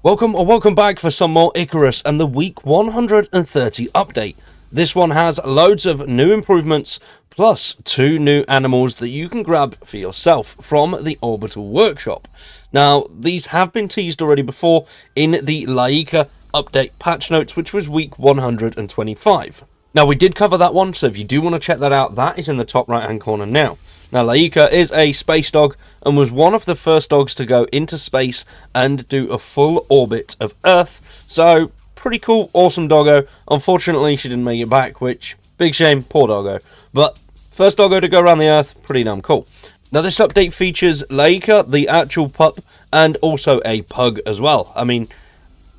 Welcome or welcome back for some more Icarus and the week 130 update. This one has loads of new improvements plus 2 new animals that you can grab for yourself from the Orbital Workshop. Now, these have been teased already before in the Laika update patch notes, which was week 125. Now, we did cover that one, so if you do want to check that out, that is in the top right hand corner now. Now, Laika is a space dog and was one of the first dogs to go into space and do a full orbit of Earth. So, pretty cool, awesome doggo. Unfortunately, she didn't make it back, which, big shame, poor doggo. But, first doggo to go around the Earth, pretty damn cool. Now, this update features Laika, the actual pup, and also a pug as well. I mean,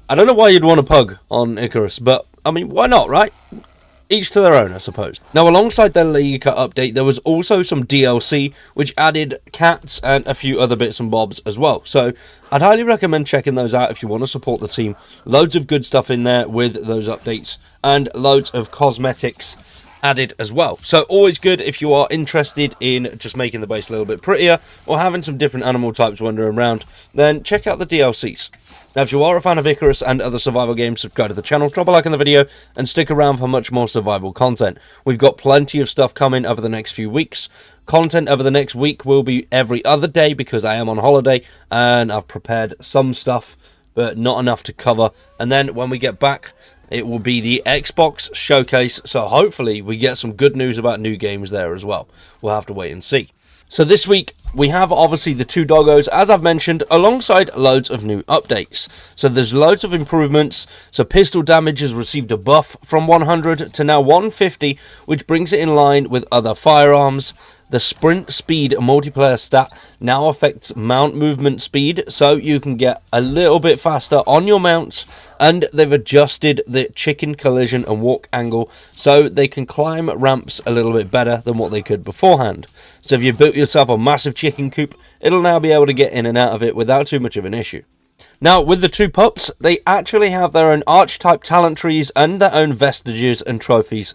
I don't know why you'd want a pug on Icarus, but, I mean, why not, right? Each to their own, I suppose. Now, alongside the Laika update, there was also some DLC, which added cats and a few other bits and bobs as well. So, I'd highly recommend checking those out if you want to support the team. Loads of good stuff in there with those updates, and loads of cosmetics added as well. So, always good if you are interested in just making the base a little bit prettier, or having some different animal types wandering around, then check out the DLCs. Now, if you are a fan of Icarus and other survival games, subscribe to the channel, drop a like on the video, and stick around for much more survival content. We've got plenty of stuff coming over the next few weeks. Content over the next week will be every other day because I am on holiday, and I've prepared some stuff, but not enough to cover. And then when we get back, it will be the Xbox showcase, so hopefully we get some good news about new games there as well. We'll have to wait and see. So this week, we have obviously the 2 doggos, as I've mentioned, alongside loads of new updates. So there's loads of improvements. So pistol damage has received a buff from 100 to now 150, which brings it in line with other firearms. The sprint speed multiplayer stat now affects mount movement speed, so you can get a little bit faster on your mounts, and they've adjusted the chicken collision and walk angle so they can climb ramps a little bit better than what they could beforehand. So if you built yourself a massive chicken coop, it'll now be able to get in and out of it without too much of an issue. Now, with the 2 pups, they actually have their own archetype talent trees and their own vestiges and trophies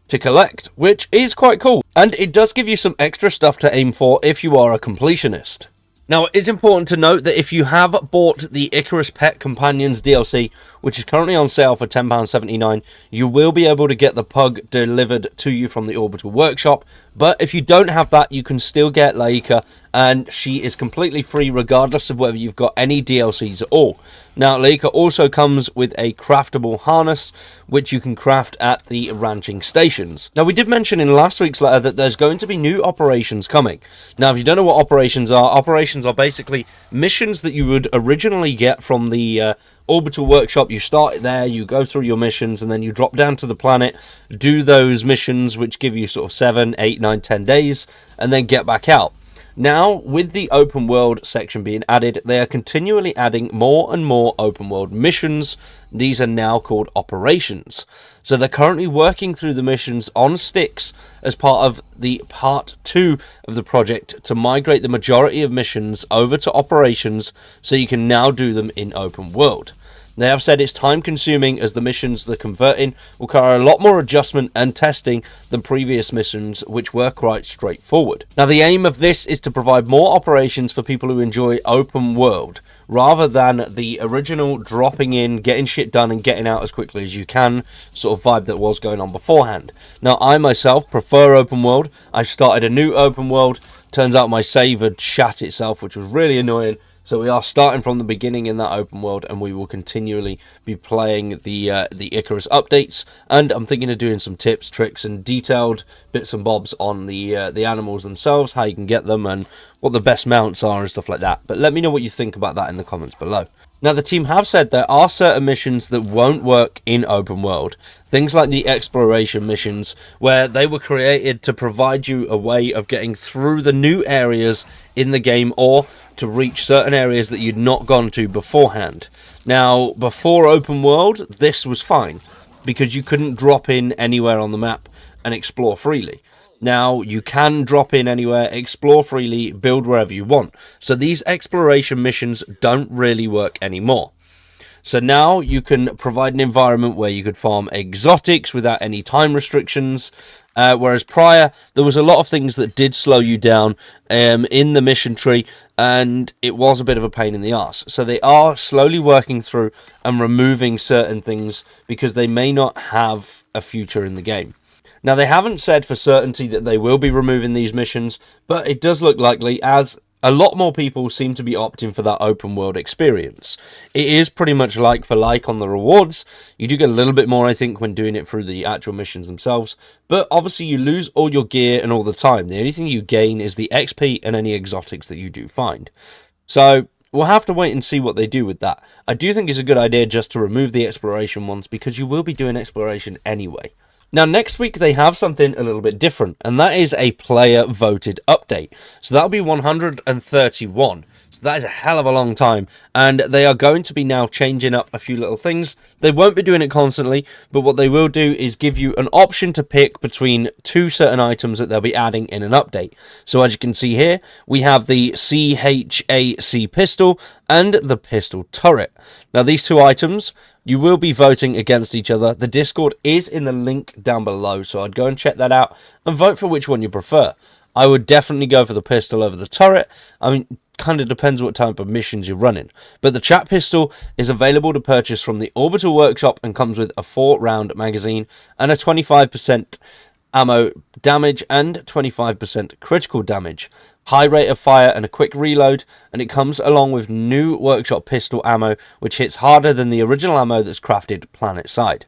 to collect, which is quite cool, and it does give you some extra stuff to aim for if you are a completionist. Now, it is important to note that if you have bought the Icarus Pet Companions DLC, which is currently on sale for £10.79, you will be able to get the pug delivered to you from the Orbital Workshop. But if you don't have that, you can still get Laika, and she is completely free regardless of whether you've got any DLCs at all. Now, Laika also comes with a craftable harness, which you can craft at the ranching stations. Now, we did mention in last week's letter that there's going to be new operations coming. Now, if you don't know what operations are basically missions that you would originally get from the Orbital Workshop. You start there, you go through your missions, and then you drop down to the planet, do those missions, which give you sort of 7, 8, 9, 10 days, and then get back out. Now, with the open world section being added, they are continually adding more and more open world missions. These are now called operations. So they're currently working through the missions on sticks as part of the part 2 of the project to migrate the majority of missions over to operations so you can now do them in open world. They have said it's time consuming as the missions they're converting will require a lot more adjustment and testing than previous missions, which were quite straightforward. Now, the aim of this is to provide more operations for people who enjoy open world, rather than the original dropping in, getting shit done and getting out as quickly as you can sort of vibe that was going on beforehand. Now, I myself prefer open world. I've started a new open world. Turns out my save had shat itself, which was really annoying. So we are starting from the beginning in that open world, and we will continually be playing the Icarus updates. And I'm thinking of doing some tips, tricks, and detailed bits and bobs on the animals themselves, how you can get them, and what the best mounts are and stuff like that. But let me know what you think about that in the comments below. Now, the team have said there are certain missions that won't work in open world. Things like the exploration missions, where they were created to provide you a way of getting through the new areas in the game, or to reach certain areas that you'd not gone to beforehand. Now, before open world, this was fine, because you couldn't drop in anywhere on the map and explore freely. Now, you can drop in anywhere, explore freely, build wherever you want. So these exploration missions don't really work anymore. So now you can provide an environment where you could farm exotics without any time restrictions. Whereas prior, there was a lot of things that did slow you down in the mission tree, and it was a bit of a pain in the arse. So they are slowly working through and removing certain things because they may not have a future in the game. Now, they haven't said for certainty that they will be removing these missions, but it does look likely, as a lot more people seem to be opting for that open world experience. It is pretty much like for like on the rewards. You do get a little bit more, I think, when doing it through the actual missions themselves, but obviously you lose all your gear and all the time. The only thing you gain is the XP and any exotics that you do find. So we'll have to wait and see what they do with that. I do think it's a good idea just to remove the exploration ones, because you will be doing exploration anyway. Now, next week, they have something a little bit different, and that is a player-voted update. So that'll be 131. So that is a hell of a long time, and they are going to be now changing up a few little things. They won't be doing it constantly, but what they will do is give you an option to pick between two certain items that they'll be adding in an update. So as you can see here, we have the CHAC pistol and the pistol turret. Now, these two items, you will be voting against each other. The Discord is in the link down below, so I'd go and check that out and vote for which one you prefer. I would definitely go for the pistol over the turret. I mean, kind of depends what type of missions you're running. But the chat pistol is available to purchase from the Orbital Workshop and comes with a 4-round magazine and a 25% ammo damage and 25% critical damage, high rate of fire and a quick reload, and it comes along with new workshop pistol ammo, which hits harder than the original ammo that's crafted planet side.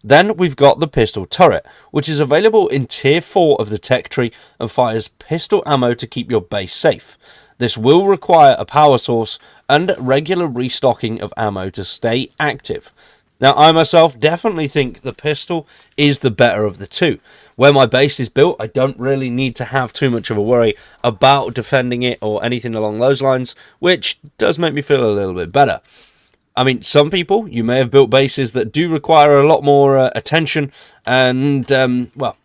Then we've got the pistol turret, which is available in tier 4 of the tech tree and fires pistol ammo to keep your base safe. This will require a power source and regular restocking of ammo to stay active. Now, I myself definitely think the pistol is the better of the two. Where my base is built, I don't really need to have too much of a worry about defending it or anything along those lines, which does make me feel a little bit better. I mean, some people, you may have built bases that do require a lot more attention and, well,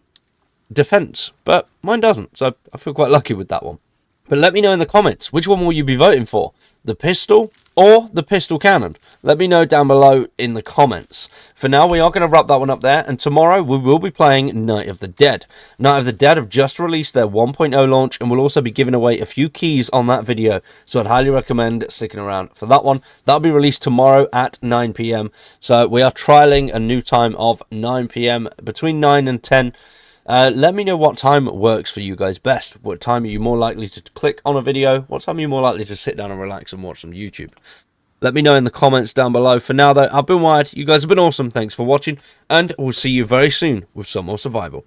defense, but mine doesn't, so I feel quite lucky with that one. But let me know in the comments, which one will you be voting for? The pistol or the pistol cannon? Let me know down below in the comments. For now, we are going to wrap that one up there, and tomorrow we will be playing Night of the Dead. Night of the Dead have just released their 1.0 launch, and we'll also be giving away a few keys on that video, so I'd highly recommend sticking around for that one. That'll be released tomorrow at 9 PM, so we are trialling a new time of 9 PM, between 9 and 10. Let me know what time works for you guys best. What time are you more likely to click on a video? What time are you more likely to sit down and relax and watch some YouTube? Let me know in the comments down below. For now, though, I've been Wired. You guys have been awesome. Thanks for watching, and we'll see you very soon with some more survival.